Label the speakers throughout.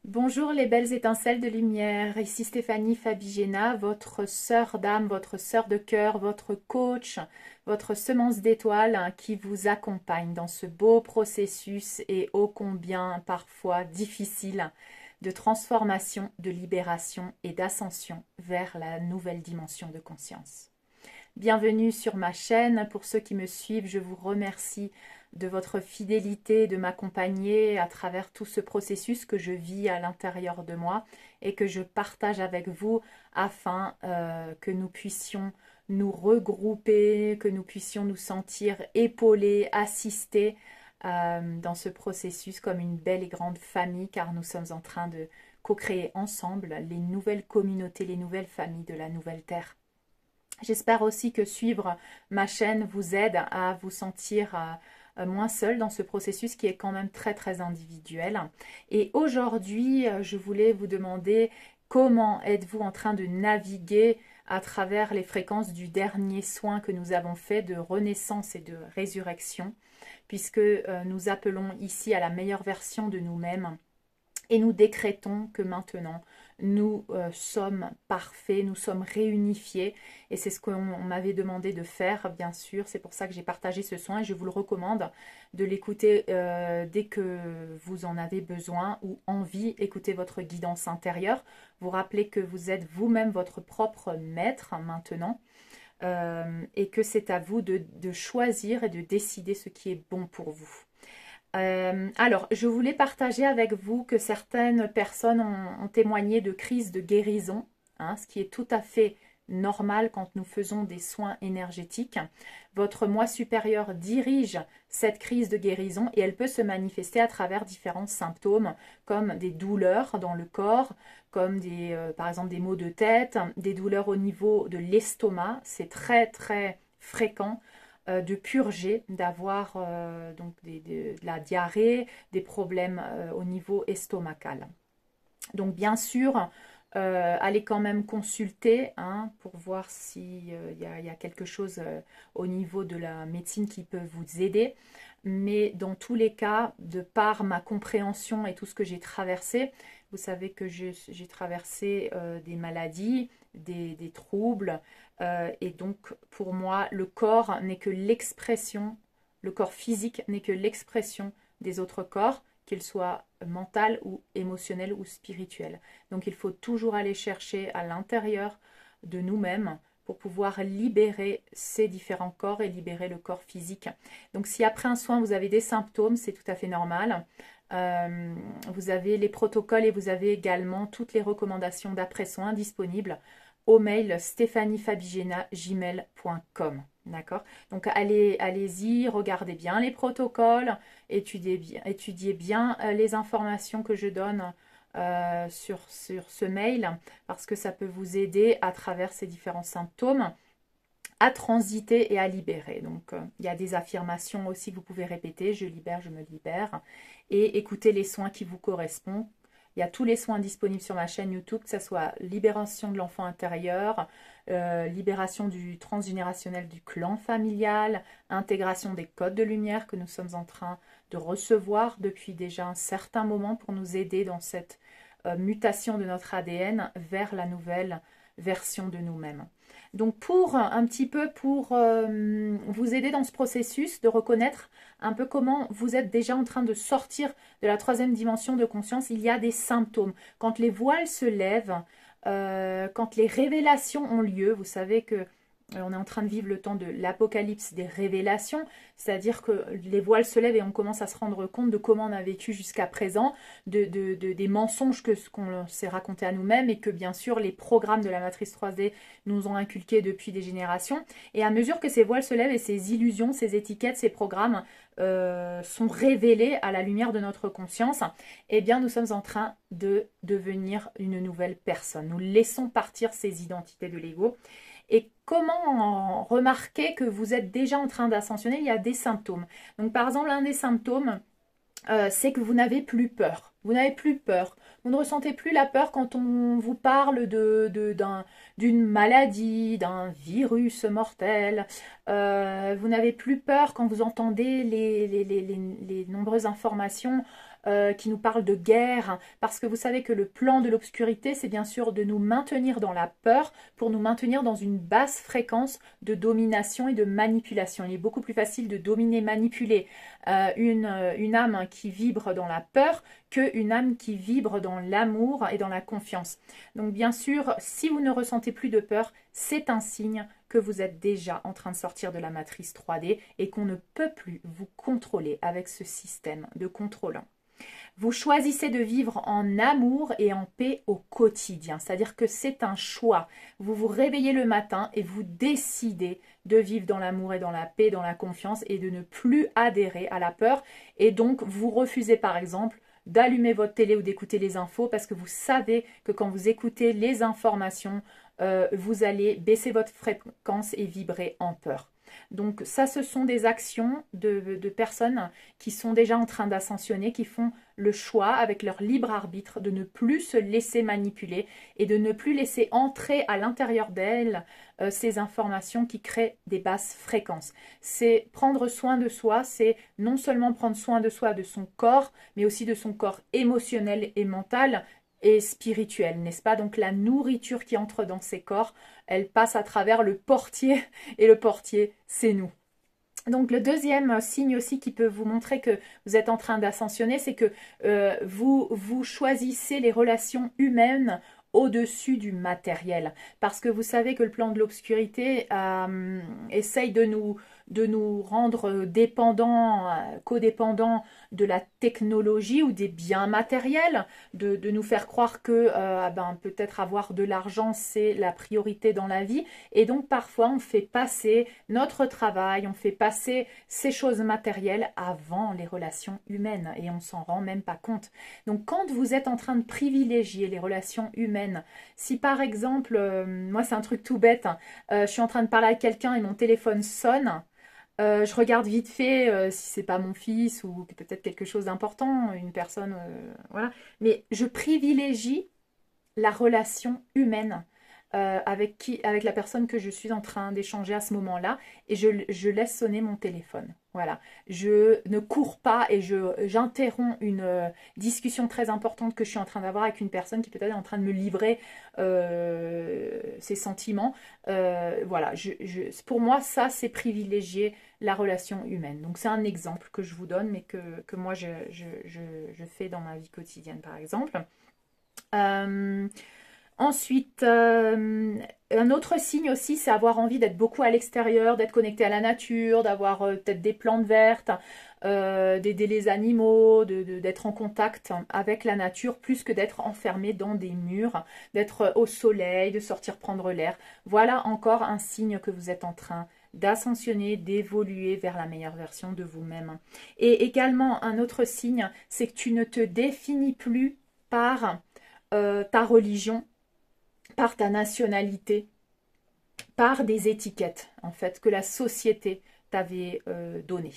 Speaker 1: Bonjour les belles étincelles de lumière, ici Stéphanie Fabigena, votre sœur d'âme, votre sœur de cœur, votre coach, votre semence d'étoiles qui vous accompagne dans ce beau processus et ô combien parfois difficile de transformation, de libération et d'ascension vers la nouvelle dimension de conscience. Bienvenue sur ma chaîne. Pour ceux qui me suivent, je vous remercie de votre fidélité, de m'accompagner à travers tout ce processus que je vis à l'intérieur de moi et que je partage avec vous afin que nous puissions nous regrouper, que nous puissions nous sentir épaulés, assistés dans ce processus comme une belle et grande famille, car nous sommes en train de co-créer ensemble les nouvelles communautés, les nouvelles familles de la nouvelle Terre. J'espère aussi que suivre ma chaîne vous aide à vous sentir moins seul dans ce processus qui est quand même très très individuel. Et aujourd'hui, je voulais vous demander comment êtes-vous en train de naviguer à travers les fréquences du dernier soin que nous avons fait de renaissance et de résurrection, puisque nous appelons ici à la meilleure version de nous-mêmes. Et nous décrétons que maintenant, nous sommes parfaits, nous sommes réunifiés. Et c'est ce qu'on m'avait demandé de faire, bien sûr. C'est pour ça que j'ai partagé ce soin et je vous le recommande de l'écouter dès que vous en avez besoin ou envie. Écoutez votre guidance intérieure. Vous rappelez que vous êtes vous-même votre propre maître maintenant. Et que c'est à vous de choisir et de décider ce qui est bon pour vous. Alors, je voulais partager avec vous que certaines personnes ont témoigné de crises de guérison, ce qui est tout à fait normal quand nous faisons des soins énergétiques. Votre moi supérieur dirige cette crise de guérison et elle peut se manifester à travers différents symptômes comme des douleurs dans le corps, comme par exemple des maux de tête, des douleurs au niveau de l'estomac, c'est très très fréquent. De purger, d'avoir donc de la diarrhée, des problèmes au niveau estomacal. Donc bien sûr, allez quand même consulter pour voir s'il y a quelque chose au niveau de la médecine qui peut vous aider. Mais dans tous les cas, de par ma compréhension et tout ce que j'ai traversé, vous savez que j'ai traversé des maladies, des troubles, et donc pour moi, le corps n'est que l'expression, le corps physique n'est que l'expression des autres corps, qu'ils soient mental ou émotionnel ou spirituel. Donc il faut toujours aller chercher à l'intérieur de nous-mêmes pour pouvoir libérer ces différents corps et libérer le corps physique. Donc si après un soin vous avez des symptômes, c'est tout à fait normal. Vous avez les protocoles et vous avez également toutes les recommandations d'après-soins disponibles au mail stephaniefabigena@gmail.com. D'accord? Donc allez-y, regardez bien les protocoles, étudiez bien les informations que je donne sur ce mail, parce que ça peut vous aider à travers ces différents symptômes à transiter et à libérer. Donc il y a des affirmations aussi que vous pouvez répéter: je libère, je me libère, et écoutez les soins qui vous correspondent. Il y a tous les soins disponibles sur ma chaîne YouTube, que ce soit libération de l'enfant intérieur, libération du transgénérationnel du clan familial, intégration des codes de lumière que nous sommes en train de recevoir depuis déjà un certain moment pour nous aider dans cette mutation de notre ADN vers la nouvelle version de nous-mêmes. Donc un petit peu pour vous aider dans ce processus de reconnaître un peu comment vous êtes déjà en train de sortir de la troisième dimension de conscience, il y a des symptômes. Quand les voiles se lèvent, quand les révélations ont lieu, vous savez que on est en train de vivre le temps de l'apocalypse des révélations, c'est-à-dire que les voiles se lèvent et on commence à se rendre compte de comment on a vécu jusqu'à présent, des mensonges qu'on s'est raconté à nous-mêmes et que bien sûr les programmes de la matrice 3D nous ont inculqués depuis des générations. Et à mesure que ces voiles se lèvent et ces illusions, ces étiquettes, ces programmes sont révélés à la lumière de notre conscience, eh bien nous sommes en train de devenir une nouvelle personne. Nous laissons partir ces identités de l'ego. Et comment remarquer que vous êtes déjà en train d'ascensionner? Il y a des symptômes. Donc par exemple, un des symptômes, c'est que vous n'avez plus peur. Vous n'avez plus peur. Vous ne ressentez plus la peur quand on vous parle d'une maladie, d'un virus mortel. Vous n'avez plus peur quand vous entendez les nombreuses informations qui nous parle de guerre, parce que vous savez que le plan de l'obscurité, c'est bien sûr de nous maintenir dans la peur, pour nous maintenir dans une basse fréquence de domination et de manipulation. Il est beaucoup plus facile de dominer, manipuler une âme qui vibre dans la peur qu'une âme qui vibre dans l'amour et dans la confiance. Donc bien sûr, si vous ne ressentez plus de peur, c'est un signe que vous êtes déjà en train de sortir de la matrice 3D et qu'on ne peut plus vous contrôler avec ce système de contrôle. Vous choisissez de vivre en amour et en paix au quotidien, c'est-à-dire que c'est un choix. Vous vous réveillez le matin et vous décidez de vivre dans l'amour et dans la paix, dans la confiance et de ne plus adhérer à la peur. Et donc, vous refusez par exemple d'allumer votre télé ou d'écouter les infos parce que vous savez que quand vous écoutez les informations, vous allez baisser votre fréquence et vibrer en peur. Donc ça, ce sont des actions de personnes qui sont déjà en train d'ascensionner, qui font le choix avec leur libre arbitre de ne plus se laisser manipuler et de ne plus laisser entrer à l'intérieur d'elles ces informations qui créent des basses fréquences. C'est prendre soin de soi, c'est non seulement prendre soin de soi, de son corps, mais aussi de son corps émotionnel et mental, et spirituelle, n'est-ce pas? Donc la nourriture qui entre dans ces corps, elle passe à travers le portier, et le portier, c'est nous. Donc le deuxième signe aussi qui peut vous montrer que vous êtes en train d'ascensionner, c'est que vous choisissez les relations humaines au-dessus du matériel. Parce que vous savez que le plan de l'obscurité essaye de nous rendre dépendants, codépendants de la technologie ou des biens matériels, de nous faire croire que peut-être avoir de l'argent, c'est la priorité dans la vie. Et donc parfois, on fait passer notre travail, on fait passer ces choses matérielles avant les relations humaines et on s'en rend même pas compte. Donc quand vous êtes en train de privilégier les relations humaines, si par exemple, moi c'est un truc tout bête, je suis en train de parler à quelqu'un et mon téléphone sonne, je regarde vite fait si c'est pas mon fils ou peut-être quelque chose d'important, une personne, voilà. Mais je privilégie la relation humaine avec la personne que je suis en train d'échanger à ce moment-là et je laisse sonner mon téléphone. Voilà, je ne cours pas et j'interromps une discussion très importante que je suis en train d'avoir avec une personne qui peut-être est en train de me livrer ses sentiments. Voilà, pour moi, ça, c'est privilégier la relation humaine. Donc, c'est un exemple que je vous donne, mais que moi, je fais dans ma vie quotidienne, par exemple. Ensuite, un autre signe aussi, c'est avoir envie d'être beaucoup à l'extérieur, d'être connecté à la nature, d'avoir peut-être des plantes vertes, d'aider les animaux, d'être en contact avec la nature, plus que d'être enfermé dans des murs, d'être au soleil, de sortir prendre l'air. Voilà encore un signe que vous êtes en train d'ascensionner, d'évoluer vers la meilleure version de vous-même. Et également, un autre signe, c'est que tu ne te définis plus par ta religion, par ta nationalité, par des étiquettes en fait que la société t'avait données.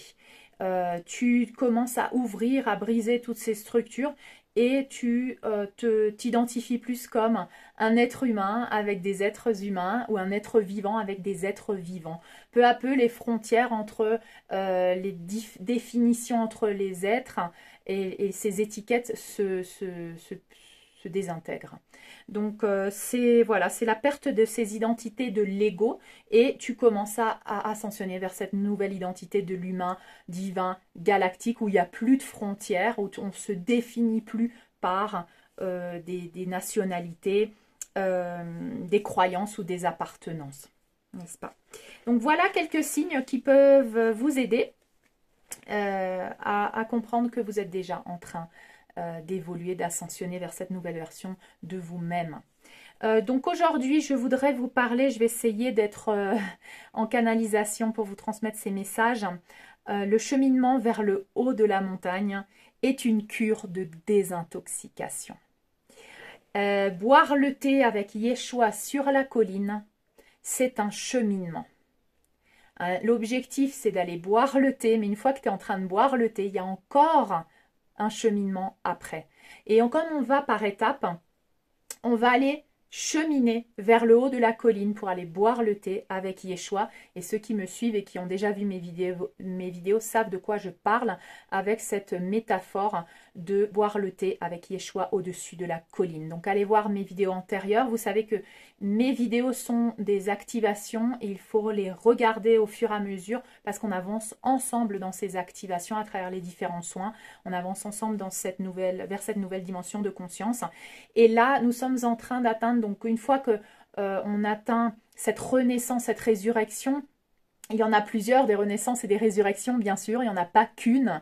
Speaker 1: Tu commences à ouvrir, à briser toutes ces structures et tu t'identifies plus comme un être humain avec des êtres humains ou un être vivant avec des êtres vivants. Peu à peu, les frontières entre les définitions entre les êtres et ces étiquettes se désintègrent. Donc c'est la perte de ces identités de l'ego et tu commences à ascensionner vers cette nouvelle identité de l'humain divin galactique où il n'y a plus de frontières, où on ne se définit plus par des nationalités, des croyances ou des appartenances, n'est-ce pas? Donc voilà quelques signes qui peuvent vous aider à comprendre que vous êtes déjà en train d'évoluer, d'ascensionner vers cette nouvelle version de vous-même. Donc aujourd'hui, je voudrais vous parler, je vais essayer d'être en canalisation pour vous transmettre ces messages. Le cheminement vers le haut de la montagne est une cure de désintoxication. Boire le thé avec Yeshua sur la colline, c'est un cheminement. L'objectif, c'est d'aller boire le thé, mais une fois que tu es en train de boire le thé, il y a encore un cheminement après. Et comme on va par étapes, on va aller cheminer vers le haut de la colline pour aller boire le thé avec Yeshua. Et ceux qui me suivent et qui ont déjà vu mes vidéos savent de quoi je parle avec cette métaphore de boire le thé avec Yeshua au-dessus de la colline. Donc allez voir mes vidéos antérieures. Vous savez que mes vidéos sont des activations et il faut les regarder au fur et à mesure parce qu'on avance ensemble dans ces activations à travers les différents soins. On avance ensemble dans vers cette nouvelle dimension de conscience. Et là, nous sommes en train d'atteindre, donc une fois que on atteint cette renaissance, cette résurrection, il y en a plusieurs, des renaissances et des résurrections, bien sûr, il n'y en a pas qu'une.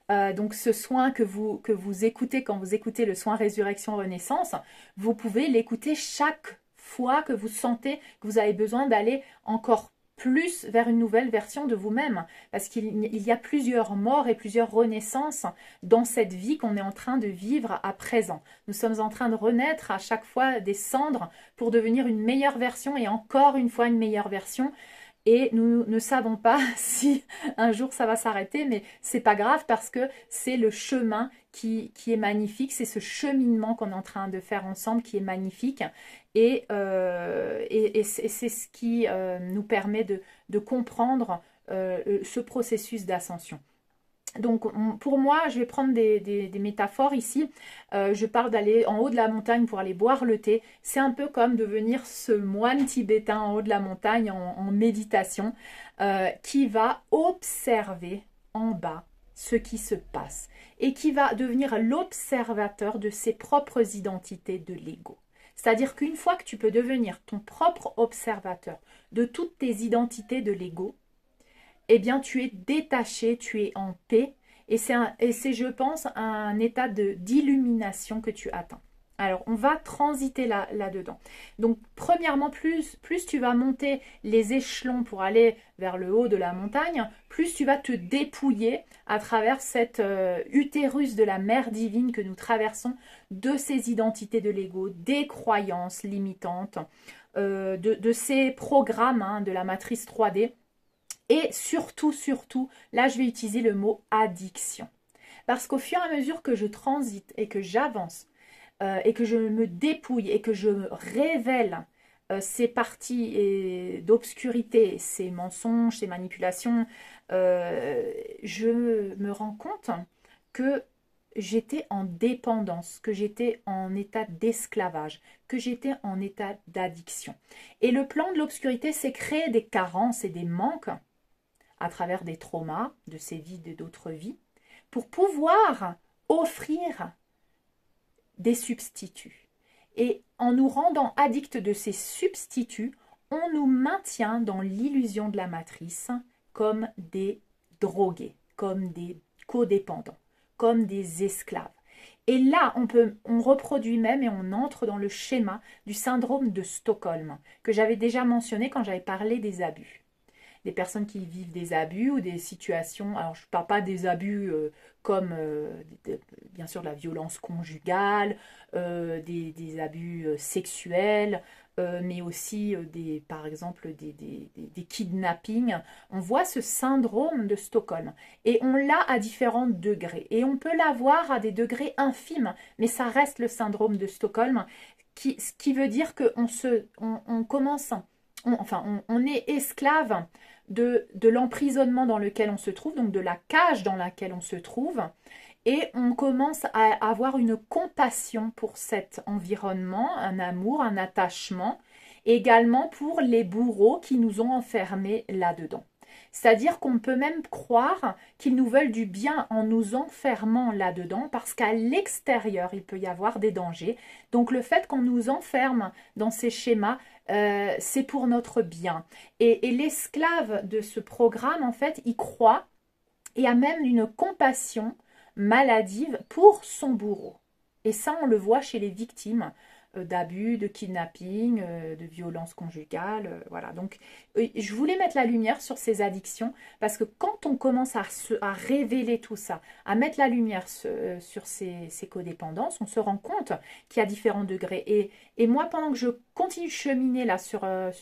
Speaker 1: Donc ce soin que vous écoutez quand vous écoutez le soin résurrection-renaissance, vous pouvez l'écouter chaque fois que vous sentez que vous avez besoin d'aller encore plus vers une nouvelle version de vous-même. Parce qu'il y a plusieurs morts et plusieurs renaissances dans cette vie qu'on est en train de vivre à présent. Nous sommes en train de renaître à chaque fois des cendres pour devenir une meilleure version et encore une fois une meilleure version. Et nous ne savons pas si un jour ça va s'arrêter, mais c'est pas grave parce que c'est le chemin qui est magnifique, c'est ce cheminement qu'on est en train de faire ensemble qui est magnifique. Et c'est ce qui nous permet de comprendre ce processus d'ascension. Donc pour moi, je vais prendre des métaphores ici. Je parle d'aller en haut de la montagne pour aller boire le thé. C'est un peu comme devenir ce moine tibétain en haut de la montagne en méditation qui va observer en bas ce qui se passe et qui va devenir l'observateur de ses propres identités de l'ego. C'est-à-dire qu'une fois que tu peux devenir ton propre observateur de toutes tes identités de l'ego, eh bien, tu es détaché, tu es en paix. Et c'est, je pense, un état d'illumination que tu atteins. Alors, on va transiter là-dedans. Donc, premièrement, plus tu vas monter les échelons pour aller vers le haut de la montagne, plus tu vas te dépouiller à travers cet utérus de la mère divine que nous traversons, de ces identités de l'ego, des croyances limitantes, de ces programmes de la matrice 3D. Et surtout, là je vais utiliser le mot addiction. Parce qu'au fur et à mesure que je transite et que j'avance et que je me dépouille et que je révèle ces parties d'obscurité, ces mensonges, ces manipulations, je me rends compte que j'étais en dépendance, que j'étais en état d'esclavage, que j'étais en état d'addiction. Et le plan de l'obscurité, c'est créer des carences et des manques à travers des traumas de ces vies, de d'autres vies, pour pouvoir offrir des substituts. Et en nous rendant addicts de ces substituts, on nous maintient dans l'illusion de la matrice comme des drogués, comme des codépendants, comme des esclaves. Et là, on reproduit même et on entre dans le schéma du syndrome de Stockholm, que j'avais déjà mentionné quand j'avais parlé des abus. Des personnes qui vivent des abus ou des situations, alors je ne parle pas des abus comme bien sûr la violence conjugale, des abus sexuels, mais aussi par exemple des kidnappings. On voit ce syndrome de Stockholm et on l'a à différents degrés et on peut l'avoir à des degrés infimes, mais ça reste le syndrome de Stockholm, ce qui veut dire qu'on commence, on est esclave de l'emprisonnement dans lequel on se trouve, donc de la cage dans laquelle on se trouve, et on commence à avoir une compassion pour cet environnement, un amour, un attachement, également pour les bourreaux qui nous ont enfermés là-dedans. C'est-à-dire qu'on peut même croire qu'ils nous veulent du bien en nous enfermant là-dedans parce qu'à l'extérieur, il peut y avoir des dangers. Donc le fait qu'on nous enferme dans ces schémas, c'est pour notre bien. Et l'esclave de ce programme, en fait, il croit et a même une compassion maladive pour son bourreau. Et ça, on le voit chez les victimes d'abus, de kidnapping, de violences conjugales, voilà. Donc, je voulais mettre la lumière sur ces addictions parce que quand on commence à révéler tout ça, à mettre la lumière sur ces codépendances, on se rend compte qu'il y a différents degrés. Et moi, pendant que je continue de cheminer là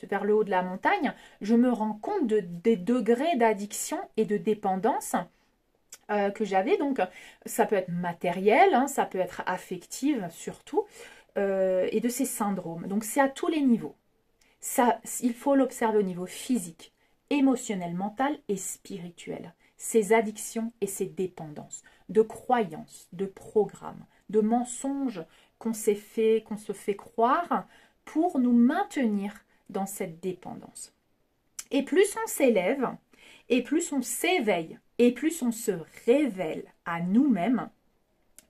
Speaker 1: vers le haut de la montagne, je me rends compte des degrés d'addiction et de dépendance que j'avais. Donc, ça peut être matériel, hein, ça peut être affective surtout, et de ces syndromes. Donc c'est à tous les niveaux. Ça, il faut l'observer au niveau physique, émotionnel, mental et spirituel. Ces addictions et ces dépendances. de croyances, de programmes, de mensonges qu'on se fait croire pour nous maintenir dans cette dépendance. Et plus on s'élève, et plus on s'éveille, et plus on se révèle à nous-mêmes,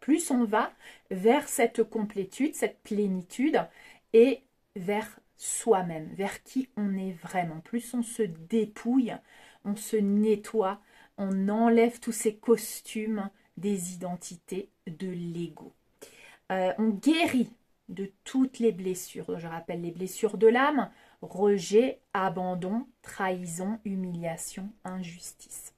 Speaker 1: plus on va vers cette complétude, cette plénitude, et vers soi-même, vers qui on est vraiment. Plus on se dépouille, on se nettoie, on enlève tous ces costumes des identités de l'ego. On guérit de toutes les blessures. Je rappelle les blessures de l'âme: rejet, abandon, trahison, humiliation, injustice.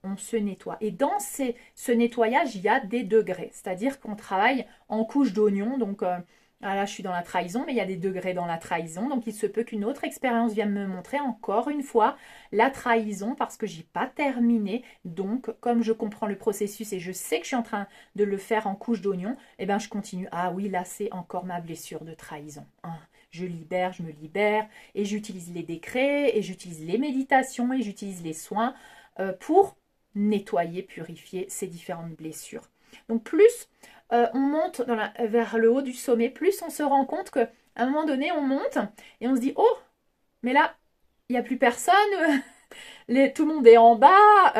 Speaker 1: On se nettoie. Et dans ce nettoyage, il y a des degrés. C'est-à-dire qu'on travaille en couche d'oignon. Donc là, je suis dans la trahison, mais il y a des degrés dans la trahison. Donc il se peut qu'une autre expérience vienne me montrer encore une fois la trahison parce que je n'ai pas terminé. Donc, comme je comprends le processus et je sais que je suis en train de le faire en couche d'oignon, eh bien, je continue. Ah oui, là, c'est encore ma blessure de trahison. Je libère, je me libère, et j'utilise les décrets, et j'utilise les méditations, et j'utilise les soins pour nettoyer, purifier ces différentes blessures. Donc plus on monte vers le haut du sommet, plus on se rend compte qu'à un moment donné, on monte et on se dit « Oh, mais là, il n'y a plus personne, tout le monde est en bas,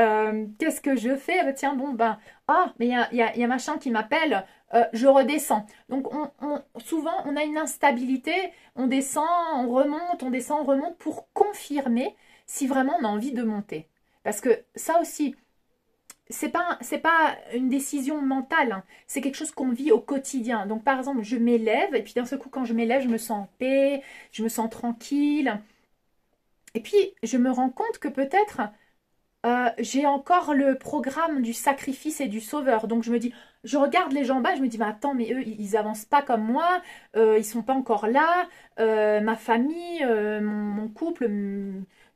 Speaker 1: qu'est-ce que je fais? Tiens, bon, ben, mais il y a machin qui m'appelle, je redescends. » Donc souvent, on a une instabilité, on descend, on remonte, on descend, on remonte pour confirmer si vraiment on a envie de monter. Parce que ça aussi, c'est pas une décision mentale, hein. C'est quelque chose qu'on vit au quotidien. Donc par exemple, je m'élève, et puis d'un seul coup, quand je m'élève, je me sens en paix, je me sens tranquille. Et puis, je me rends compte que peut-être j'ai encore le programme du sacrifice et du sauveur. Donc je me dis, je regarde les gens en bas, je me dis, mais attends, mais eux, ils avancent pas comme moi, ils sont pas encore là, ma famille, mon couple,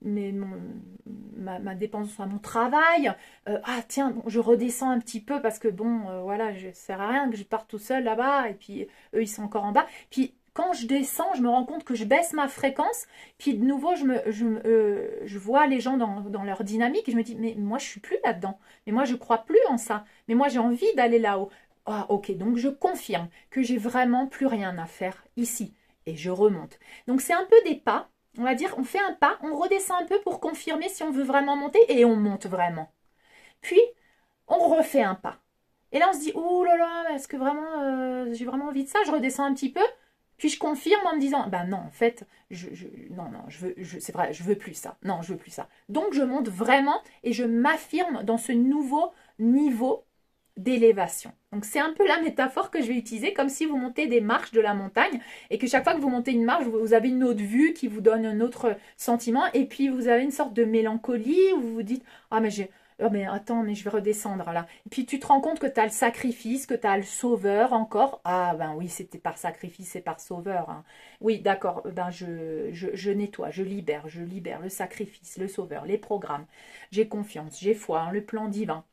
Speaker 1: ma dépendance à mon travail. Ah tiens, bon, je redescends un petit peu parce que bon, voilà, ça sert à rien que je parte tout seul là-bas, et puis eux, ils sont encore en bas. Puis quand je descends, je me rends compte que je baisse ma fréquence. Puis de nouveau, je vois les gens dans leur dynamique et je me dis, mais moi, je suis plus là-dedans. Mais moi, je crois plus en ça. Mais moi, j'ai envie d'aller là-haut. Ah, ok, donc je confirme que j'ai vraiment plus rien à faire ici. Et je remonte. Donc, c'est un peu des pas. On va dire, on fait un pas, on redescend un peu pour confirmer si on veut vraiment monter et on monte vraiment. Puis, on refait un pas. Et là, on se dit, ouh là là, est-ce que vraiment, j'ai vraiment envie de ça? Je redescends un petit peu. Puis je confirme en me disant, ben non, en fait, non, c'est vrai, je veux plus ça. Non, je veux plus ça. Donc je monte vraiment et je m'affirme dans ce nouveau niveau d'élévation. Donc c'est un peu la métaphore que je vais utiliser, comme si vous montez des marches de la montagne et que chaque fois que vous montez une marche, vous avez une autre vue qui vous donne un autre sentiment, et puis vous avez une sorte de mélancolie où vous vous dites, ah mais oh mais attends, mais je vais redescendre là. Et puis tu te rends compte que tu as le sacrifice, que tu as le sauveur encore. Ah ben oui, c'était par sacrifice et par sauveur, hein. Oui, d'accord, ben je nettoie, je libère le sacrifice, le sauveur, les programmes. J'ai confiance, j'ai foi en le plan divin.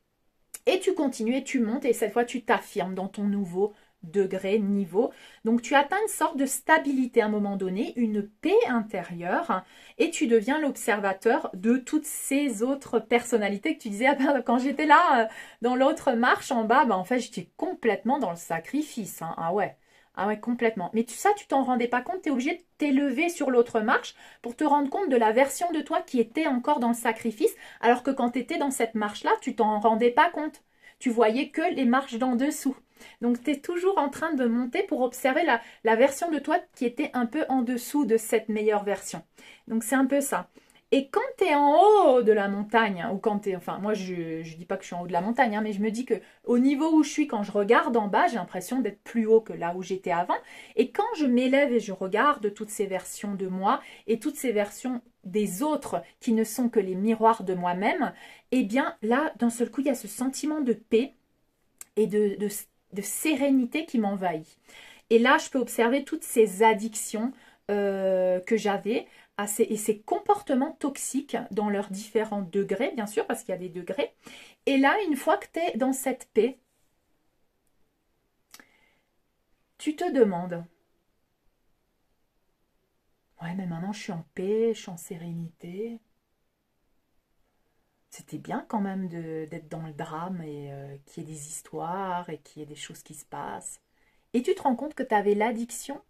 Speaker 1: Et tu continues et tu montes, et cette fois tu t'affirmes dans ton nouveau degré, niveau. Donc tu atteins une sorte de stabilité à un moment donné, une paix intérieure, et tu deviens l'observateur de toutes ces autres personnalités que tu disais, ah ben, quand j'étais là dans l'autre marche en bas, ben, en fait j'étais complètement dans le sacrifice, hein. Ah ouais, complètement. Mais ça, tu t'en rendais pas compte, tu es obligé de t'élever sur l'autre marche pour te rendre compte de la version de toi qui était encore dans le sacrifice, alors que quand tu étais dans cette marche-là, tu t'en rendais pas compte. Tu voyais que les marches d'en dessous. Donc, tu es toujours en train de monter pour observer la version de toi qui était un peu en dessous de cette meilleure version. Donc, c'est un peu ça. Et quand tu es en haut de la montagne, ou quand tu es, enfin, moi, je ne dis pas que je suis en haut de la montagne, hein, mais je me dis que au niveau où je suis, quand je regarde en bas, j'ai l'impression d'être plus haut que là où j'étais avant. Et quand je m'élève et je regarde toutes ces versions de moi et toutes ces versions des autres qui ne sont que les miroirs de moi-même, eh bien, là, d'un seul coup, il y a ce sentiment de paix et de sérénité qui m'envahit. Et là, je peux observer toutes ces addictions que j'avais et ces comportements toxiques dans leurs différents degrés, bien sûr, parce qu'il y a des degrés. Et là, une fois que tu es dans cette paix, tu te demandes, ouais, mais maintenant je suis en paix, je suis en sérénité. c'était bien quand même d'être dans le drame et qu'il y ait des histoires et qu'il y ait des choses qui se passent. Et tu te rends compte que tu avais l'addiction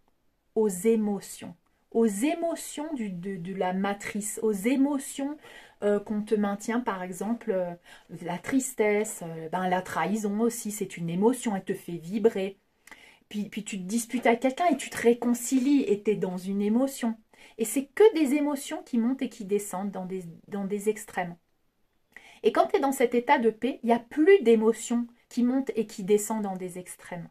Speaker 1: aux émotions de la matrice, aux émotions qu'on te maintient, par exemple, la tristesse, la trahison aussi, c'est une émotion, elle te fait vibrer. Puis tu te disputes avec quelqu'un et tu te réconcilies et tu es dans une émotion. Et c'est que des émotions qui montent et qui descendent dans des extrêmes. Et quand tu es dans cet état de paix, il n'y a plus d'émotions qui montent et qui descendent dans des extrêmes.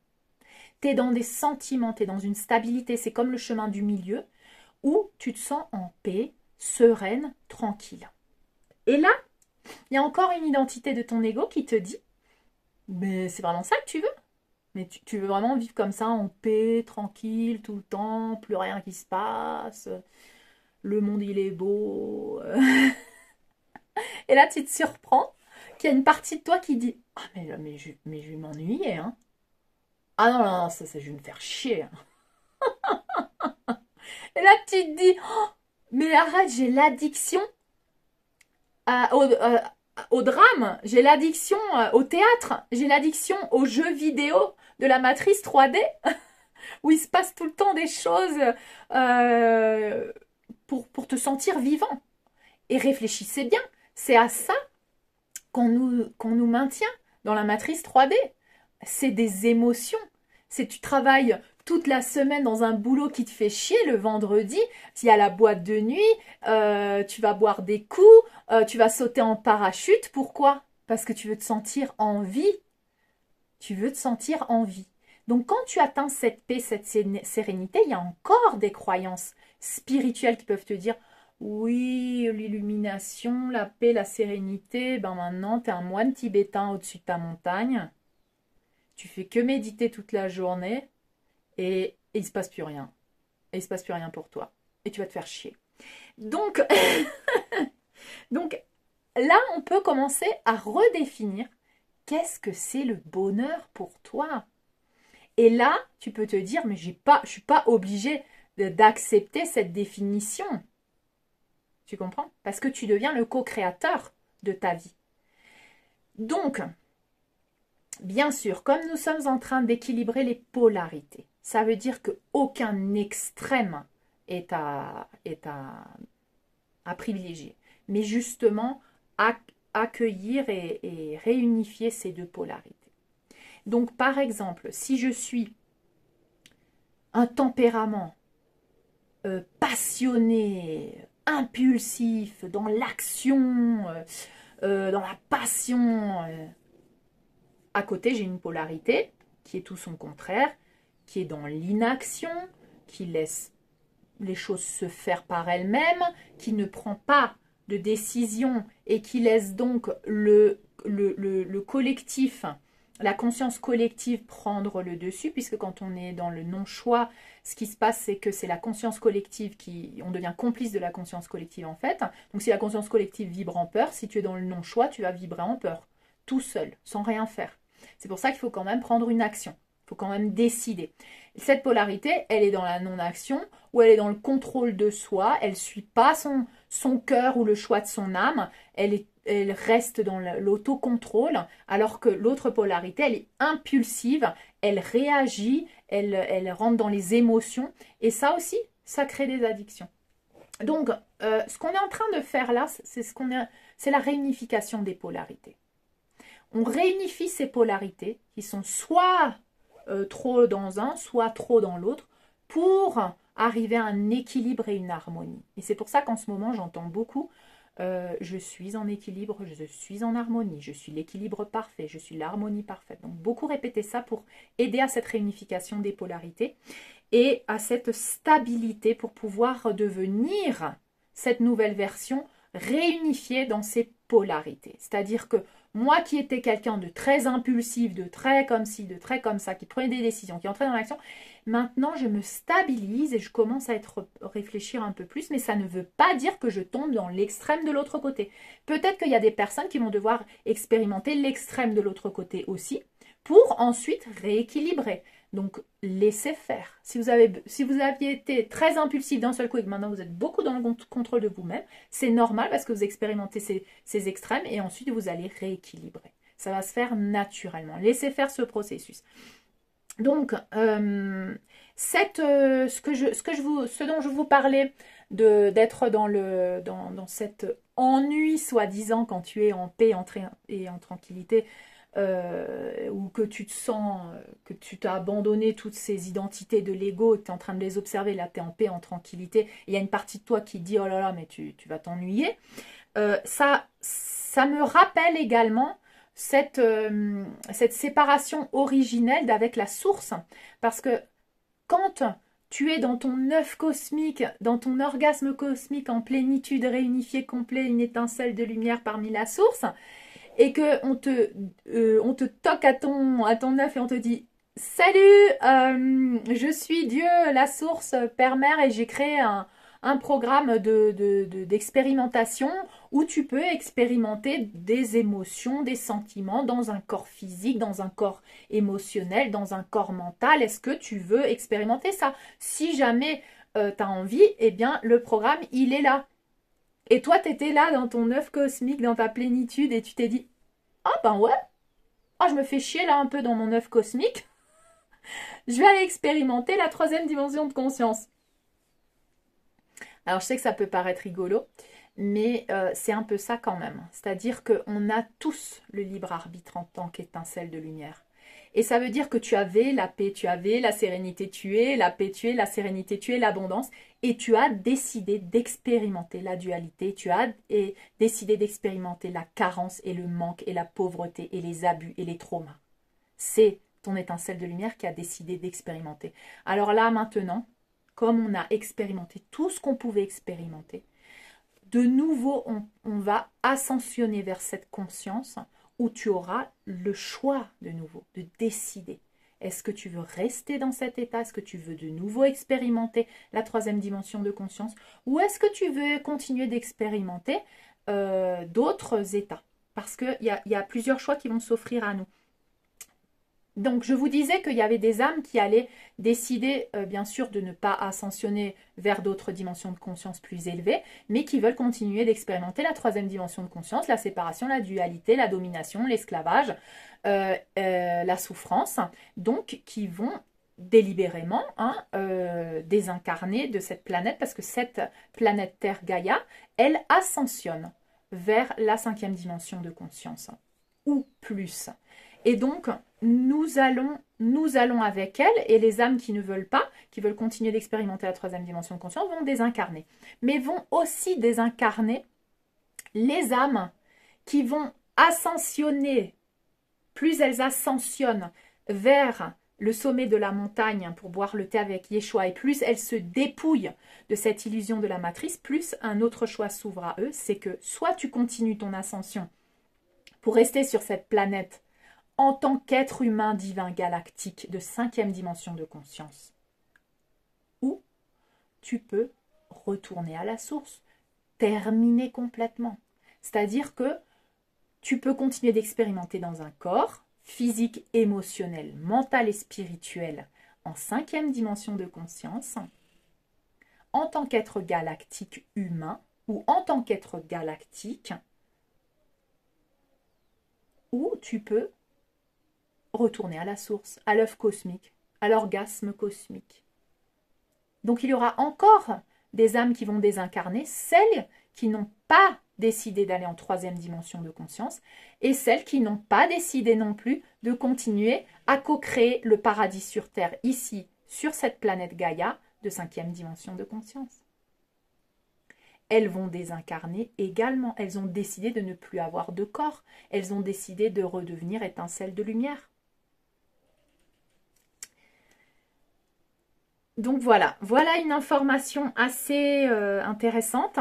Speaker 1: Tu es dans des sentiments, tu es dans une stabilité. C'est comme le chemin du milieu où tu te sens en paix, sereine, tranquille. Et là, il y a encore une identité de ton ego qui te dit « Mais c'est vraiment ça que tu veux ? Mais tu veux vraiment vivre comme ça, en paix, tranquille, tout le temps, plus rien qui se passe, le monde il est beau. » Et là, tu te surprends qu'il y a une partie de toi qui dit « Ah, mais je vais m'ennuyer, hein. Ah non, non, non, ça, je vais me faire chier. Hein. » Et là, tu te dis oh, « Mais arrête, j'ai l'addiction au drame, j'ai l'addiction au théâtre, j'ai l'addiction aux jeux vidéo de la matrice 3D, où il se passe tout le temps des choses pour te sentir vivant. » Et réfléchissez bien, c'est à ça qu'on nous maintient dans la matrice 3D. C'est des émotions. C'est tu travailles toute la semaine dans un boulot qui te fait chier, le vendredi, tu es à la boîte de nuit, tu vas boire des coups, tu vas sauter en parachute. Pourquoi? Parce que tu veux te sentir en vie. Tu veux te sentir en vie. Donc quand tu atteins cette paix, cette sérénité, il y a encore des croyances spirituelles qui peuvent te dire oui, l'illumination, la paix, la sérénité, ben maintenant tu es un moine tibétain au-dessus de ta montagne. Tu fais que méditer toute la journée et il ne se passe plus rien. Et il ne se passe plus rien pour toi. Et tu vas te faire chier. Donc, donc là, on peut commencer à redéfinir qu'est-ce que c'est le bonheur pour toi. Et là, tu peux te dire, mais je ne suis pas obligée d'accepter cette définition. Tu comprends? Parce que tu deviens le co-créateur de ta vie. Donc, bien sûr, comme nous sommes en train d'équilibrer les polarités, ça veut dire qu'aucun extrême est à privilégier. Mais justement, accueillir et réunifier ces deux polarités. Donc, par exemple, si je suis un tempérament passionné, impulsif, dans l'action, dans la passion, à côté, j'ai une polarité qui est tout son contraire, qui est dans l'inaction, qui laisse les choses se faire par elles-mêmes, qui ne prend pas de décision et qui laisse donc le collectif, la conscience collective prendre le dessus, puisque quand on est dans le non-choix, ce qui se passe, c'est que c'est la conscience collective on devient complice de la conscience collective en fait. Donc si la conscience collective vibre en peur, si tu es dans le non-choix, tu vas vibrer en peur, tout seul, sans rien faire. C'est pour ça qu'il faut quand même prendre une action. Il faut quand même décider. Cette polarité, elle est dans la non-action ou elle est dans le contrôle de soi. Elle ne suit pas son cœur ou le choix de son âme. Elle reste dans l'autocontrôle, alors que l'autre polarité, elle est impulsive, elle réagit, elle rentre dans les émotions. Et ça aussi, ça crée des addictions. Donc, ce qu'on est en train de faire là, c'est la réunification des polarités. On réunifie ces polarités qui sont soit trop dans un, soit trop dans l'autre, pour arriver à un équilibre et une harmonie. Et c'est pour ça qu'en ce moment, j'entends beaucoup je suis en équilibre, je suis en harmonie, je suis l'équilibre parfait, je suis l'harmonie parfaite. Donc beaucoup répéter ça pour aider à cette réunification des polarités et à cette stabilité pour pouvoir devenir cette nouvelle version réunifiée dans ces polarités. C'est-à-dire que moi qui étais quelqu'un de très impulsif, de très comme ci, de très comme ça, qui prenait des décisions, qui entrait dans l'action, maintenant je me stabilise et je commence à réfléchir un peu plus, mais ça ne veut pas dire que je tombe dans l'extrême de l'autre côté. Peut-être qu'il y a des personnes qui vont devoir expérimenter l'extrême de l'autre côté aussi, pour ensuite rééquilibrer. Donc, laissez faire. Si vous aviez été très impulsif d'un seul coup et que maintenant vous êtes beaucoup dans le contrôle de vous-même, c'est normal parce que vous expérimentez ces extrêmes et ensuite vous allez rééquilibrer. Ça va se faire naturellement. Laissez faire ce processus. Donc, ce dont je vous parlais, d'être dans cet ennui, soi-disant, quand tu es en paix et en tranquillité, ou que tu te sens, que tu t'as abandonné toutes ces identités de l'ego, tu es en train de les observer, là tu es en paix, en tranquillité, il y a une partie de toi qui dit, oh là là, mais tu vas t'ennuyer. Ça me rappelle également cette séparation originelle d'avec la source, parce que quand tu es dans ton œuf cosmique, dans ton orgasme cosmique en plénitude, réunifié, complet, une étincelle de lumière parmi la source, et que on te toque à ton œuf et on te dit « Salut, je suis Dieu, la source, Père, Mère, et j'ai créé un programme d'expérimentation où tu peux expérimenter des émotions, des sentiments dans un corps physique, dans un corps émotionnel, dans un corps mental. Est-ce que tu veux expérimenter ça? Si jamais tu as envie, eh bien le programme, il est là. Et toi, tu étais là dans ton œuf cosmique, dans ta plénitude, et tu t'es dit « Ah ben ouais, je me fais chier là un peu dans mon œuf cosmique. Je vais aller expérimenter la 3e dimension de conscience. » Alors je sais que ça peut paraître rigolo, mais c'est un peu ça quand même. C'est-à-dire qu'on a tous le libre arbitre en tant qu'étincelle de lumière. Et ça veut dire que tu avais la paix, tu avais la sérénité, tu es la paix, tu es la sérénité, tu es l'abondance. Et tu as décidé d'expérimenter la dualité, tu as décidé d'expérimenter la carence et le manque et la pauvreté et les abus et les traumas. C'est ton étincelle de lumière qui a décidé d'expérimenter. Alors là, maintenant, comme on a expérimenté tout ce qu'on pouvait expérimenter, de nouveau, on va ascensionner vers cette conscience où tu auras le choix de nouveau, de décider. Est-ce que tu veux rester dans cet état? Est-ce que tu veux de nouveau expérimenter la 3e dimension de conscience? Ou est-ce que tu veux continuer d'expérimenter d'autres états? Parce qu'il y a plusieurs choix qui vont s'offrir à nous. Donc, je vous disais qu'il y avait des âmes qui allaient décider, bien sûr, de ne pas ascensionner vers d'autres dimensions de conscience plus élevées, mais qui veulent continuer d'expérimenter la 3e dimension de conscience, la séparation, la dualité, la domination, l'esclavage, la souffrance, donc qui vont délibérément désincarner de cette planète, parce que cette planète Terre Gaïa, elle ascensionne vers la 5e dimension de conscience, ou plus. Et donc, nous allons avec elle, et les âmes qui ne veulent pas, qui veulent continuer d'expérimenter la 3e dimension de conscience, vont désincarner. Mais vont aussi désincarner les âmes qui vont ascensionner, plus elles ascensionnent vers le sommet de la montagne pour boire le thé avec Yeshua, et plus elles se dépouillent de cette illusion de la matrice, plus un autre choix s'ouvre à eux, c'est que soit tu continues ton ascension pour rester sur cette planète en tant qu'être humain divin galactique de 5e dimension de conscience. Ou tu peux retourner à la source, terminer complètement. C'est-à-dire que tu peux continuer d'expérimenter dans un corps physique, émotionnel, mental et spirituel en 5e dimension de conscience, en tant qu'être galactique humain ou en tant qu'être galactique, ou tu peux retourner à la source, à l'œuf cosmique, à l'orgasme cosmique. Donc il y aura encore des âmes qui vont désincarner, celles qui n'ont pas décidé d'aller en 3e dimension de conscience et celles qui n'ont pas décidé non plus de continuer à co-créer le paradis sur Terre, ici, sur cette planète Gaïa de 5e dimension de conscience. Elles vont désincarner également. Elles ont décidé de ne plus avoir de corps. Elles ont décidé de redevenir étincelles de lumière. Donc voilà une information assez intéressante.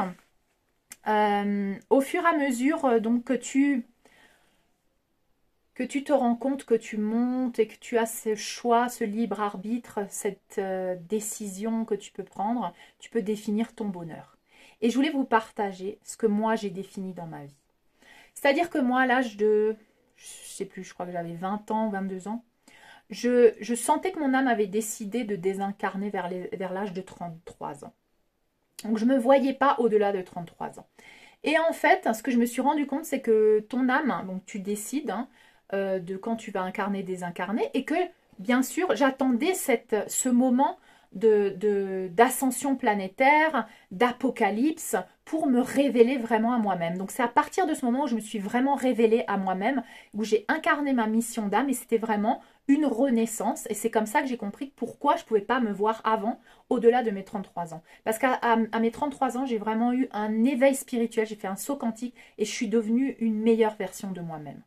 Speaker 1: Au fur et à mesure donc que tu te rends compte que tu montes et que tu as ce choix, ce libre arbitre, cette décision que tu peux prendre, tu peux définir ton bonheur. Et je voulais vous partager ce que moi j'ai défini dans ma vie. C'est-à-dire que moi à l'âge de, je sais plus, je crois que j'avais 20 ans, 22 ans, je sentais que mon âme avait décidé de désincarner vers l'âge de 33 ans. Donc je ne me voyais pas au-delà de 33 ans. Et en fait, ce que je me suis rendu compte, c'est que ton âme, donc tu décides de quand tu vas incarner, désincarner, et que bien sûr, j'attendais ce moment d'ascension planétaire, d'apocalypse, pour me révéler vraiment à moi-même. Donc c'est à partir de ce moment où je me suis vraiment révélée à moi-même, où j'ai incarné ma mission d'âme, et c'était vraiment une renaissance. Et c'est comme ça que j'ai compris pourquoi je ne pouvais pas me voir avant, au-delà de mes 33 ans. Parce qu'à mes 33 ans, j'ai vraiment eu un éveil spirituel, j'ai fait un saut quantique, et je suis devenue une meilleure version de moi-même.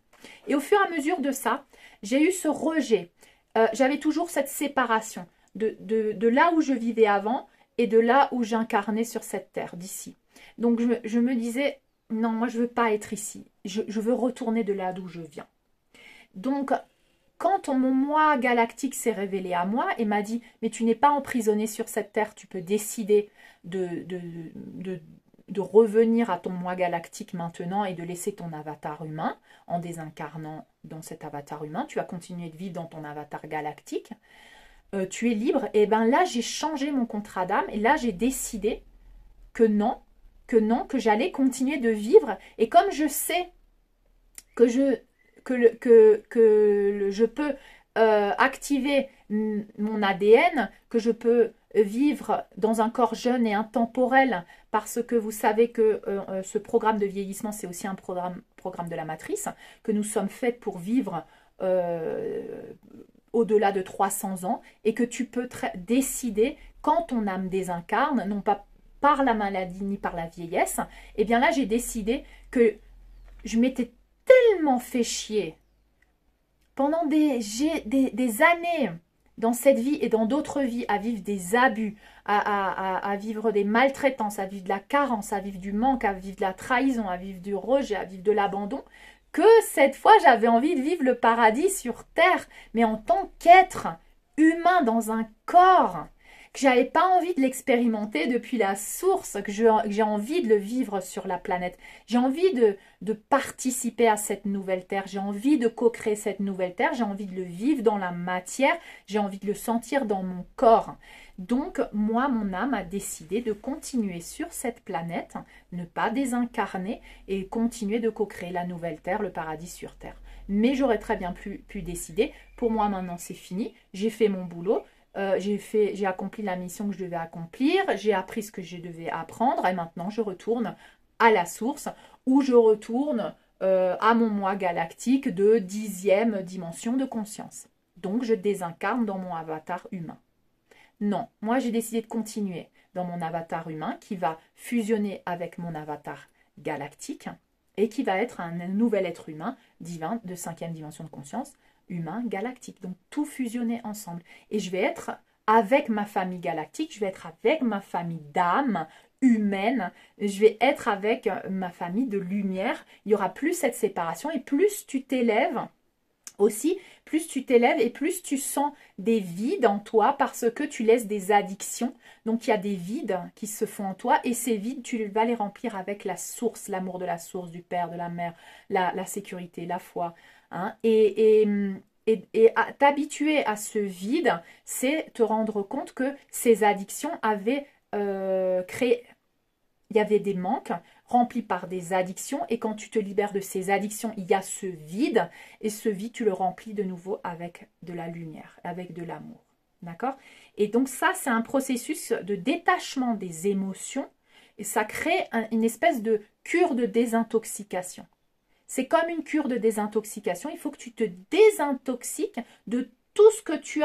Speaker 1: Et au fur et à mesure de ça, j'ai eu ce rejet. J'avais toujours cette séparation de là où je vivais avant et de là où j'incarnais sur cette terre, d'ici. Donc je me disais, non, moi je ne veux pas être ici. Je veux retourner de là d'où je viens. Donc, quand mon moi galactique s'est révélé à moi et m'a dit, mais tu n'es pas emprisonné sur cette terre, tu peux décider de revenir à ton moi galactique maintenant et de laisser ton avatar humain en désincarnant dans cet avatar humain. Tu vas continuer de vivre dans ton avatar galactique. Tu es libre. Et bien là, j'ai changé mon contrat d'âme et là, j'ai décidé que non, que j'allais continuer de vivre. Et comme je sais que je peux activer mon ADN, que je peux vivre dans un corps jeune et intemporel, parce que vous savez que ce programme de vieillissement, c'est aussi un programme de la matrice, que nous sommes faits pour vivre au-delà de 300 ans, et que tu peux décider, quand ton âme désincarne, non pas par la maladie ni par la vieillesse, et bien là, j'ai décidé que je m'étais tellement fait chier pendant des années dans cette vie et dans d'autres vies à vivre des abus, à vivre des maltraitances, à vivre de la carence, à vivre du manque, à vivre de la trahison, à vivre du rejet, à vivre de l'abandon, que cette fois j'avais envie de vivre le paradis sur terre, mais en tant qu'être humain dans un corps, que j'avais pas envie de l'expérimenter depuis la source, que j'ai envie de le vivre sur la planète. J'ai envie de participer à cette nouvelle terre, j'ai envie de co-créer cette nouvelle terre, j'ai envie de le vivre dans la matière, j'ai envie de le sentir dans mon corps. Donc, moi, mon âme a décidé de continuer sur cette planète, ne pas désincarner et continuer de co-créer la nouvelle terre, le paradis sur terre. Mais j'aurais très bien pu décider, pour moi maintenant c'est fini, j'ai fait mon boulot, j'ai accompli la mission que je devais accomplir, j'ai appris ce que je devais apprendre et maintenant je retourne à la source ou je retourne à mon moi galactique de 10e dimension de conscience. Donc je désincarne dans mon avatar humain. Non, moi j'ai décidé de continuer dans mon avatar humain qui va fusionner avec mon avatar galactique et qui va être un nouvel être humain divin de 5e dimension de conscience, humain galactique. Donc tout fusionner ensemble. Et je vais être avec ma famille galactique, je vais être avec ma famille d'âme humaine, je vais être avec ma famille de lumière. Il n'y aura plus cette séparation et plus tu t'élèves aussi, plus tu t'élèves et plus tu sens des vides en toi parce que tu laisses des addictions. Donc il y a des vides qui se font en toi et ces vides, tu vas les remplir avec la source, l'amour de la source, du père, de la mère, la sécurité, la foi. Hein, et t'habituer à ce vide, c'est te rendre compte que ces addictions avaient créé, il y avait des manques remplis par des addictions et quand tu te libères de ces addictions, il y a ce vide et ce vide, tu le remplis de nouveau avec de la lumière, avec de l'amour. D'accord? Et donc ça, c'est un processus de détachement des émotions et ça crée une espèce de cure de désintoxication. C'est comme une cure de désintoxication. Il faut que tu te désintoxiques de tout ce que tu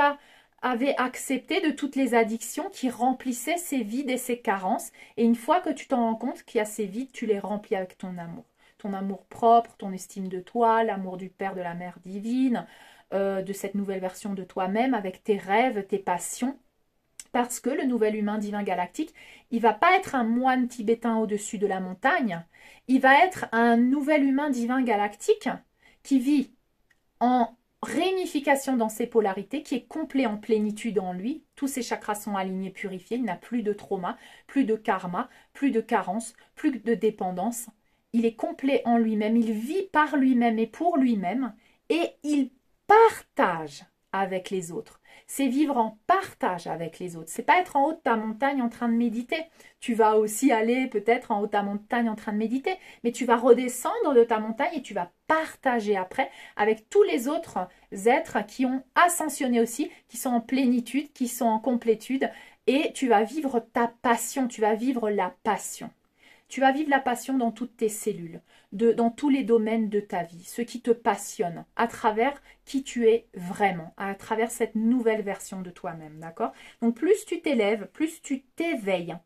Speaker 1: avais accepté, de toutes les addictions qui remplissaient ces vides et ces carences. Et une fois que tu t'en rends compte qu'il y a ces vides, tu les remplis avec ton amour. Ton amour propre, ton estime de toi, l'amour du Père, de la Mère divine, de cette nouvelle version de toi-même, avec tes rêves, tes passions. Parce que le nouvel humain divin galactique, il ne va pas être un moine tibétain au-dessus de la montagne, il va être un nouvel humain divin galactique qui vit en réunification dans ses polarités, qui est complet en plénitude en lui. Tous ses chakras sont alignés, purifiés, il n'a plus de trauma, plus de karma, plus de carence, plus de dépendance. Il est complet en lui-même, il vit par lui-même et pour lui-même et il partage avec les autres. C'est vivre en partage avec les autres. C'est pas être en haut de ta montagne en train de méditer. Tu vas aussi aller peut-être en haut de ta montagne en train de méditer, mais tu vas redescendre de ta montagne et tu vas partager après avec tous les autres êtres qui ont ascensionné aussi, qui sont en plénitude, qui sont en complétude, et tu vas vivre ta passion, tu vas vivre la passion. Tu vas vivre la passion dans toutes tes cellules, dans tous les domaines de ta vie, ce qui te passionne, à travers qui tu es vraiment, à travers cette nouvelle version de toi-même, d'accord? Donc plus tu t'élèves, plus tu t'éveilles,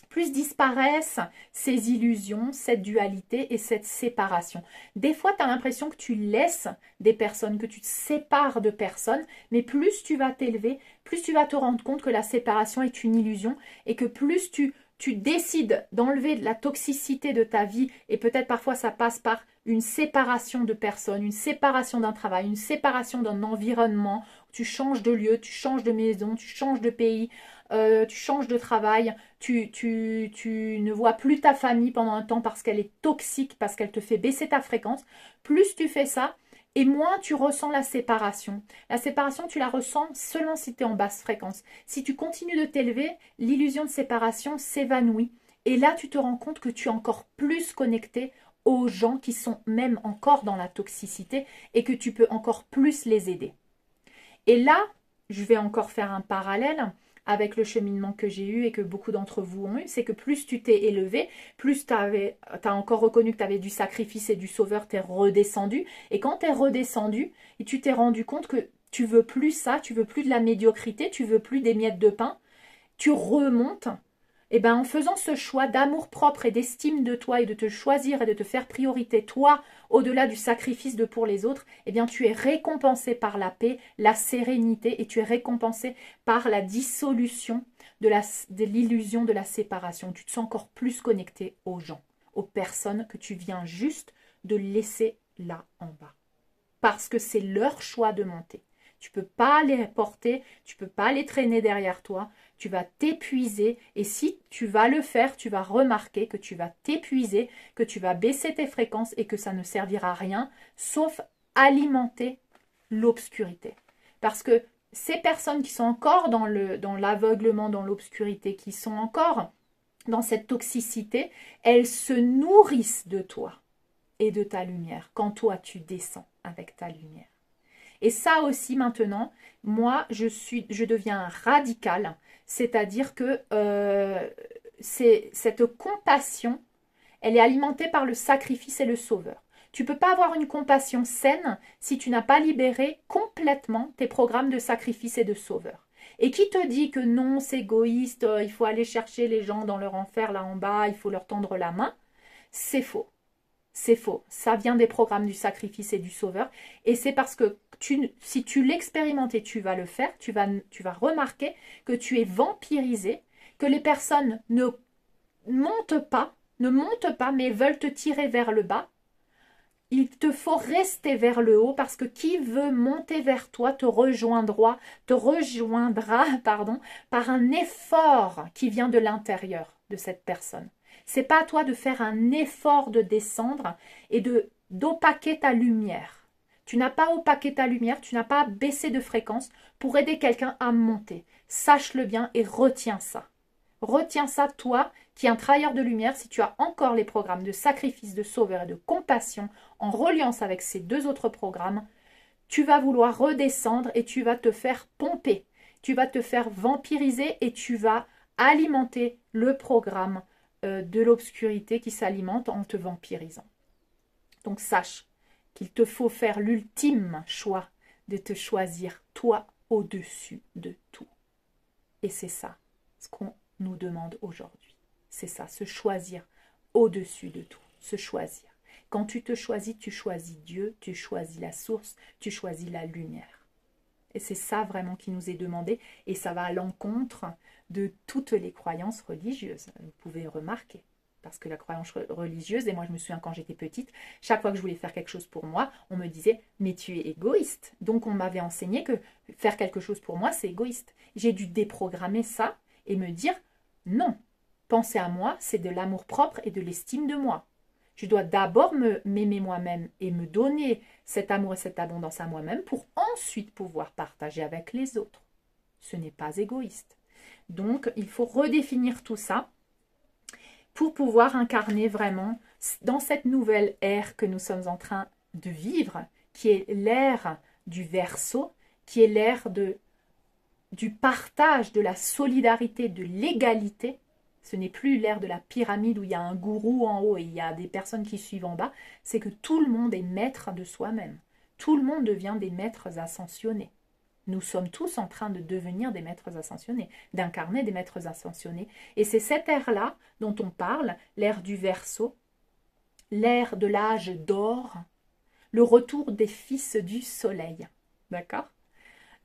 Speaker 1: plus disparaissent ces illusions, cette dualité et cette séparation. Des fois, tu as l'impression que tu laisses des personnes, que tu te sépares de personnes, mais plus tu vas t'élever, plus tu vas te rendre compte que la séparation est une illusion et que plus tu décides d'enlever de la toxicité de ta vie, et peut-être parfois ça passe par une séparation de personnes, une séparation d'un travail, une séparation d'un environnement, tu changes de lieu, tu changes de maison, tu changes de pays, tu changes de travail, tu ne vois plus ta famille pendant un temps parce qu'elle est toxique, parce qu'elle te fait baisser ta fréquence. Plus tu fais ça, et moins tu ressens la séparation. La séparation, tu la ressens seulement si tu es en basse fréquence. Si tu continues de t'élever, l'illusion de séparation s'évanouit. Et là, tu te rends compte que tu es encore plus connecté aux gens qui sont même encore dans la toxicité et que tu peux encore plus les aider. Et là, je vais encore faire un parallèle avec le cheminement que j'ai eu et que beaucoup d'entre vous ont eu, c'est que plus tu t'es élevé, plus tu as encore reconnu que tu avais du sacrifice et du sauveur, tu es redescendu. Et quand tu es redescendu, et tu t'es rendu compte que tu veux plus ça, tu veux plus de la médiocrité, tu veux plus des miettes de pain, tu remontes. Et bien en faisant ce choix d'amour-propre et d'estime de toi et de te choisir et de te faire priorité, toi, au-delà du sacrifice de pour les autres, eh bien tu es récompensé par la paix, la sérénité, et tu es récompensé par la dissolution de l'illusion de la séparation. Tu te sens encore plus connecté aux gens, aux personnes que tu viens juste de laisser là en bas. Parce que c'est leur choix de monter. Tu ne peux pas les porter, tu ne peux pas les traîner derrière toi, tu vas t'épuiser, et si tu vas le faire, tu vas remarquer que tu vas t'épuiser, que tu vas baisser tes fréquences et que ça ne servira à rien, sauf alimenter l'obscurité. Parce que ces personnes qui sont encore dans l'aveuglement, dans l'obscurité, qui sont encore dans cette toxicité, elles se nourrissent de toi et de ta lumière quand toi tu descends avec ta lumière. Et ça aussi maintenant, moi je deviens radical, c'est-à-dire que cette compassion, elle est alimentée par le sacrifice et le sauveur. Tu ne peux pas avoir une compassion saine si tu n'as pas libéré complètement tes programmes de sacrifice et de sauveur. Et qui te dit que non, c'est égoïste, il faut aller chercher les gens dans leur enfer là en bas, il faut leur tendre la main, c'est faux. C'est faux. Ça vient des programmes du sacrifice et du sauveur. Et c'est parce que si tu l'expérimentes et tu vas le faire, tu vas remarquer que tu es vampirisé, que les personnes ne montent pas, mais veulent te tirer vers le bas. Il te faut rester vers le haut parce que qui veut monter vers toi te rejoindra par un effort qui vient de l'intérieur de cette personne. C'est pas à toi de faire un effort de descendre et d'opaquer ta lumière. Tu n'as pas opaqué ta lumière, tu n'as pas baissé de fréquence pour aider quelqu'un à monter. Sache-le bien et retiens ça. Retiens ça, toi, qui es un travailleur de lumière, si tu as encore les programmes de sacrifice, de sauveur et de compassion en reliance avec ces deux autres programmes, tu vas vouloir redescendre et tu vas te faire pomper. Tu vas te faire vampiriser et tu vas alimenter le programme de l'obscurité qui s'alimente en te vampirisant. Donc sache qu'il te faut faire l'ultime choix de te choisir toi au-dessus de tout. Et c'est ça ce qu'on nous demande aujourd'hui. C'est ça, se choisir au-dessus de tout, se choisir. Quand tu te choisis, tu choisis Dieu, tu choisis la source, tu choisis la lumière. Et c'est ça vraiment qui nous est demandé et ça va à l'encontre de toutes les croyances religieuses. Vous pouvez remarquer. Parce que la croyance religieuse, et moi je me souviens quand j'étais petite, chaque fois que je voulais faire quelque chose pour moi, on me disait « mais tu es égoïste ». Donc on m'avait enseigné que faire quelque chose pour moi, c'est égoïste. J'ai dû déprogrammer ça et me dire « non, penser à moi, c'est de l'amour propre et de l'estime de moi. Je dois d'abord m'aimer moi-même et me donner cet amour et cette abondance à moi-même pour ensuite pouvoir partager avec les autres. Ce n'est pas égoïste. Donc, il faut redéfinir tout ça pour pouvoir incarner vraiment dans cette nouvelle ère que nous sommes en train de vivre, qui est l'ère du Verseau, qui est l'ère du partage, de la solidarité, de l'égalité. Ce n'est plus l'ère de la pyramide où il y a un gourou en haut et il y a des personnes qui suivent en bas. C'est que tout le monde est maître de soi-même. Tout le monde devient des maîtres ascensionnés. Nous sommes tous en train de devenir des maîtres ascensionnés, d'incarner des maîtres ascensionnés. Et c'est cette ère-là dont on parle, l'ère du Verseau, l'ère de l'âge d'or, le retour des fils du soleil. D'accord?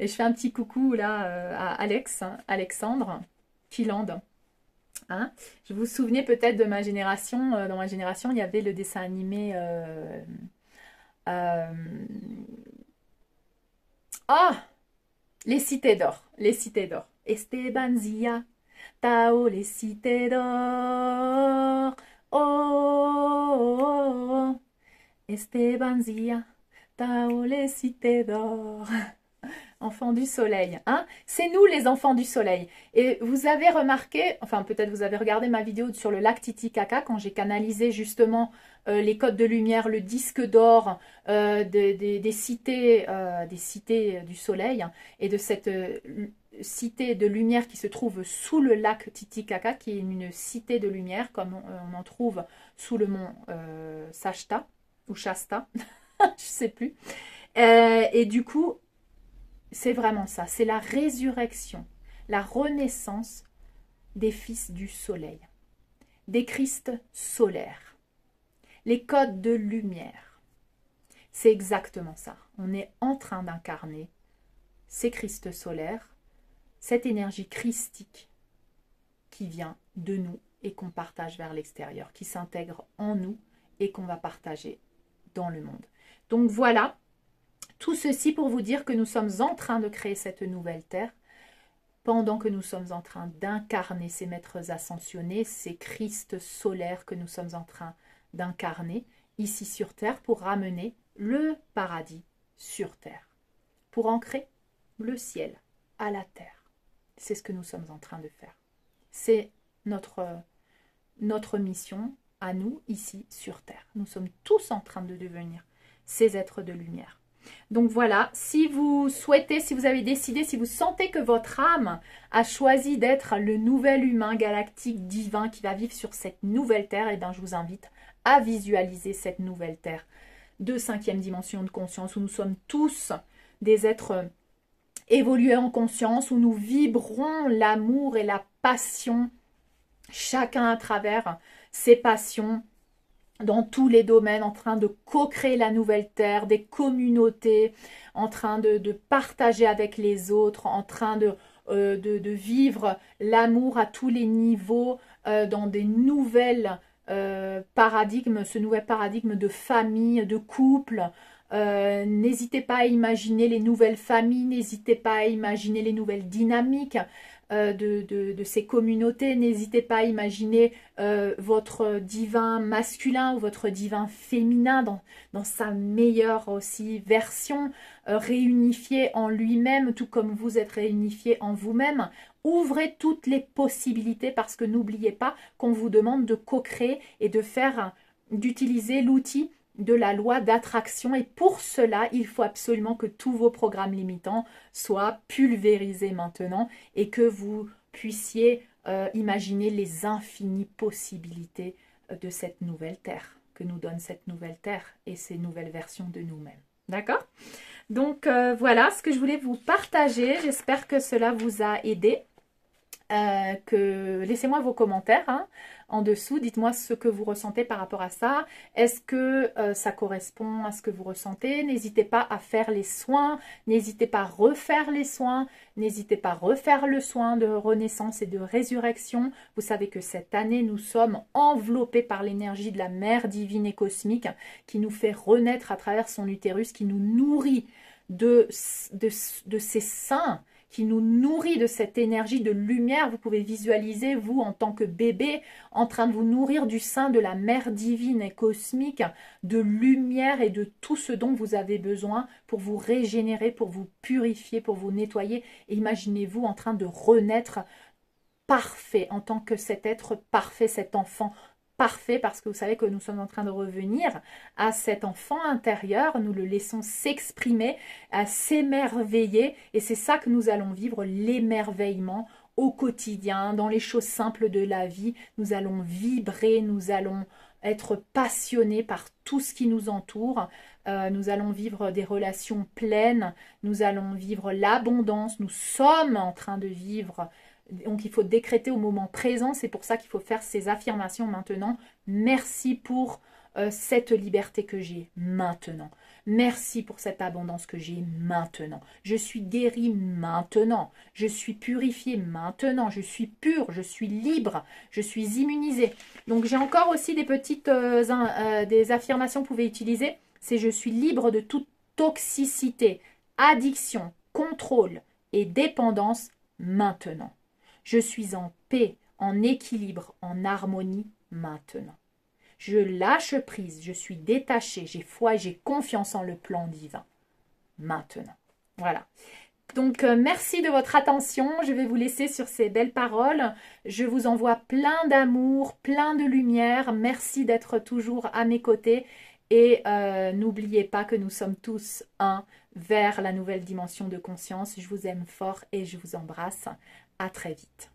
Speaker 1: Et je fais un petit coucou là à Alexandre Kiland. Hein, je vous souvenez peut-être de ma génération. Dans ma génération, il y avait le dessin animé. Les cités d'or. Les cités d'or. Estebanzia, Tao, les cités d'or. Oh, oh, oh, oh. Estebanzia, Tao, les cités d'or. Enfants du soleil, hein? C'est nous les enfants du soleil. Et vous avez remarqué, enfin peut-être vous avez regardé ma vidéo sur le lac Titicaca quand j'ai canalisé justement les codes de lumière, le disque d'or des cités du soleil, hein, et de cette cité de lumière qui se trouve sous le lac Titicaca, qui est une cité de lumière comme on en trouve sous le mont Shasta ou Shasta, je sais plus. Et du coup, c'est vraiment ça, c'est la résurrection, la renaissance des fils du soleil, des Christ solaires, les codes de lumière. C'est exactement ça. On est en train d'incarner ces Christ solaires, cette énergie christique qui vient de nous et qu'on partage vers l'extérieur, qui s'intègre en nous et qu'on va partager dans le monde. Donc voilà. Tout ceci pour vous dire que nous sommes en train de créer cette nouvelle terre, pendant que nous sommes en train d'incarner ces maîtres ascensionnés, ces Christ solaires que nous sommes en train d'incarner ici sur terre pour ramener le paradis sur terre, pour ancrer le ciel à la terre. C'est ce que nous sommes en train de faire. C'est notre mission à nous ici sur terre. Nous sommes tous en train de devenir ces êtres de lumière. Donc voilà, si vous souhaitez, si vous avez décidé, si vous sentez que votre âme a choisi d'être le nouvel humain galactique divin qui va vivre sur cette nouvelle terre, et bien je vous invite à visualiser cette nouvelle terre de 5e dimension de conscience où nous sommes tous des êtres évolués en conscience, où nous vibrons l'amour et la passion, chacun à travers ses passions, dans tous les domaines, en train de co-créer la nouvelle terre, des communautés, en train de partager avec les autres, en train de vivre l'amour à tous les niveaux, dans des nouvelles paradigmes, ce nouvel paradigme de famille, de couple. N'hésitez pas à imaginer les nouvelles familles, n'hésitez pas à imaginer les nouvelles dynamiques de ces communautés. N'hésitez pas à imaginer votre divin masculin ou votre divin féminin dans sa meilleure aussi version, réunifié en lui-même, tout comme vous êtes réunifié en vous-même. Ouvrez toutes les possibilités parce que n'oubliez pas qu'on vous demande de co-créer et d'utiliser l'outil de la loi d'attraction, et pour cela il faut absolument que tous vos programmes limitants soient pulvérisés maintenant et que vous puissiez imaginer les infinies possibilités de cette nouvelle terre, que nous donne cette nouvelle terre et ces nouvelles versions de nous-mêmes. D'accord? Donc voilà ce que je voulais vous partager, j'espère que cela vous a aidé. Laissez-moi vos commentaires hein, en dessous, dites-moi ce que vous ressentez par rapport à ça. Est-ce que ça correspond à ce que vous ressentez? N'hésitez pas à faire les soins, n'hésitez pas à refaire les soins, n'hésitez pas à refaire le soin de renaissance et de résurrection. Vous savez que cette année, nous sommes enveloppés par l'énergie de la mère divine et cosmique qui nous fait renaître à travers son utérus, qui nous nourrit de ses seins, qui nous nourrit de cette énergie de lumière. Vous pouvez visualiser, vous, en tant que bébé, en train de vous nourrir du sein de la mère divine et cosmique, de lumière et de tout ce dont vous avez besoin pour vous régénérer, pour vous purifier, pour vous nettoyer. Et imaginez-vous en train de renaître parfait, en tant que cet être parfait, cet enfant parfait, parce que vous savez que nous sommes en train de revenir à cet enfant intérieur, nous le laissons s'exprimer, à s'émerveiller, et c'est ça que nous allons vivre, l'émerveillement au quotidien, dans les choses simples de la vie. Nous allons vibrer, nous allons être passionnés par tout ce qui nous entoure, nous allons vivre des relations pleines, nous allons vivre l'abondance, nous sommes en train de vivre. Donc il faut décréter au moment présent, c'est pour ça qu'il faut faire ces affirmations maintenant. Merci pour cette liberté que j'ai maintenant. Merci pour cette abondance que j'ai maintenant. Je suis guérie maintenant. Je suis purifiée maintenant. Je suis pure, je suis libre, je suis immunisée. Donc j'ai encore aussi des petites des affirmations que vous pouvez utiliser. C'est je suis libre de toute toxicité, addiction, contrôle et dépendance maintenant. Je suis en paix, en équilibre, en harmonie maintenant. Je lâche prise, je suis détachée, j'ai foi et j'ai confiance en le plan divin maintenant. Voilà. Donc, merci de votre attention. Je vais vous laisser sur ces belles paroles. Je vous envoie plein d'amour, plein de lumière. Merci d'être toujours à mes côtés. Et n'oubliez pas que nous sommes tous un vers la nouvelle dimension de conscience. Je vous aime fort et je vous embrasse. À très vite.